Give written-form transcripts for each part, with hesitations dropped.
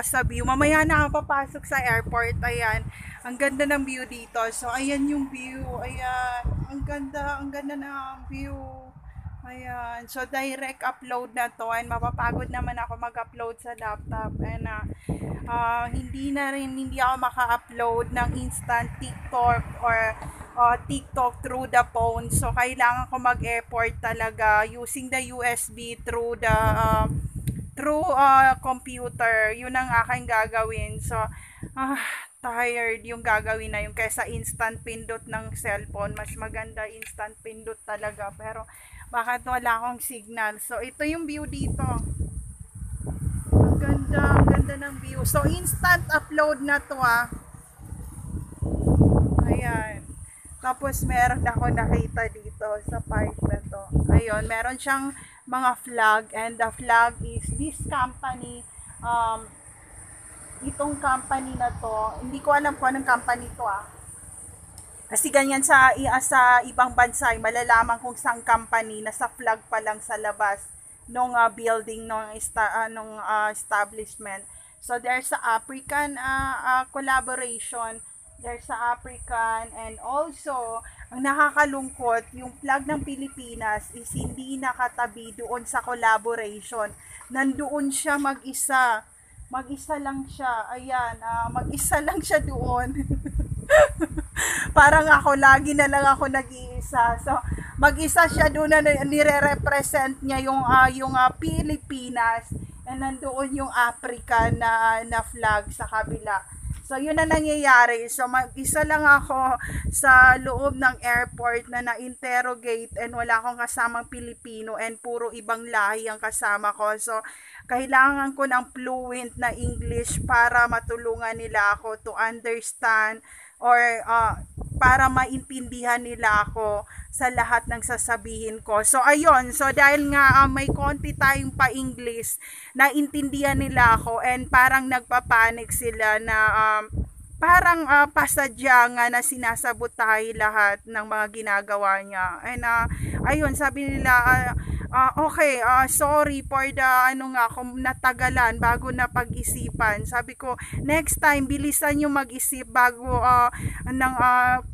sa view. Mamaya na ako papasok sa airport. Ayan. Ang ganda ng view dito. So, ayan yung view. Ayan. Ang ganda ng view. Ayan. So, direct upload na to. And mapapagod naman ako mag-upload sa laptop. And hindi ako maka-upload ng instant TikTok or TikTok through the phone. So, kailangan ko mag-effort talaga using the USB through computer. Yun ang aking gagawin. So, tired yung gagawin na yun kaysa instant pindot ng cellphone. Mas maganda instant pindot talaga. Pero, bakit wala akong signal? So, ito yung view dito. Ang ganda ng view. So, instant upload na to Ayan. Tapos, meron ako nakita dito sa park na to. Ayun, meron siyang mga flag, and the flag is this company. Itong company na to, hindi ko alam kung anong company to kasi ganyan sa ibang bansa, malalaman kung saan company, nasa flag pa lang sa labas nung building nung establishment. So there's a African collaboration, there's a African, and also ang nakakalungkot, yung flag ng Pilipinas is hindi nakatabi doon sa collaboration. Nandoon siya mag-isa. Mag-isa lang siya. Ayan, mag-isa lang siya doon. Parang ako, lagi na lang ako nag-iisa. So, mag-isa siya doon na nire-represent niya yung Pilipinas, and nandoon yung Africa na flag sa kabila. So, yun na nangyayari. So, mag-isa lang ako sa loob ng airport na na-interrogate, and wala akong kasamang Pilipino, and puro ibang lahi ang kasama ko. So, kailangan ko ng fluent na English para matulungan nila ako to understand or para maintindihan nila ako sa lahat ng sasabihin ko. So, ayun. So, dahil nga may konti tayong pa-English, naintindihan nila ako, and parang nagpapanik sila na parang pasadya nga na sinasabotahe lahat ng mga ginagawa niya. And ayun, sabi nila, okay, sorry for the kung natagalan bago na pag-isipan. Sabi ko, next time bilisan niyo mag-isip bago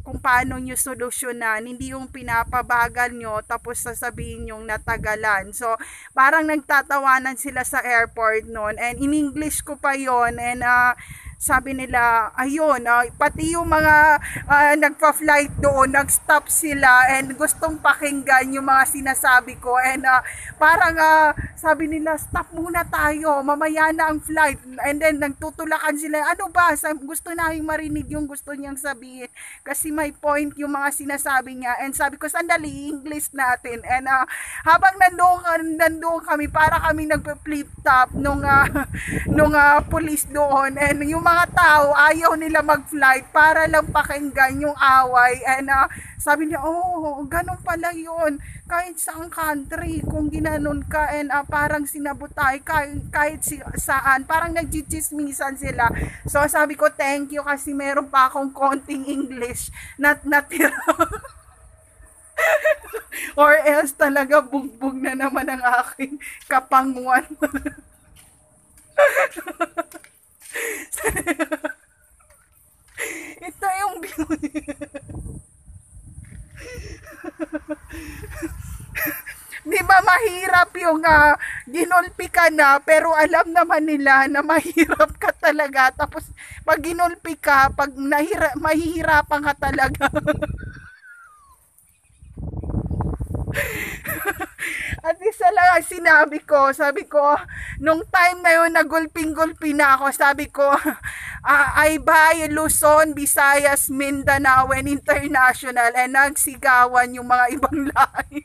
kung paano niyo solusyonan. Hindi yung pinapabagal niyo tapos sasabihin yung natagalan. So, parang nagtatawanan sila sa airport noon, and in English ko pa yon, and sabi nila, ayun, pati yung mga nagpa-flight doon, nag-stop sila, and gustong pakinggan yung mga sinasabi ko, and parang sabi nila, stop muna tayo, mamaya na ang flight, and then nagtutulakan sila, ano ba, gusto namin marinig yung gusto niyang sabihin, kasi may point yung mga sinasabi niya, and sabi ko, sandali, English natin, and habang nandoon kami, para kami nag-flip top nung police doon, and yung mga tao ayaw nila mag-flight para lang pakinggan yung away, and sabi niya, ganun pala yun, kahit saang country kung ginanon ka, and parang sinabotay kahit saan, parang nagchichismisan sila. So sabi ko, thank you, kasi meron pa akong konting English na natira. Or else talaga bugbog na naman ang aking kapanguan. Ito yung view. Di ba mahirap yung ginulpi ka na, pero alam naman nila na mahirap ka talaga, tapos pag ginulpi ka, pag mahihirapan ka talaga. At isa lang ang sinabi ko, nung time na yun, nagulping-gulpi na ako, sabi ko, I buy Luzon, Visayas, Mindanao, and International, and nagsigawan yung mga ibang lahi.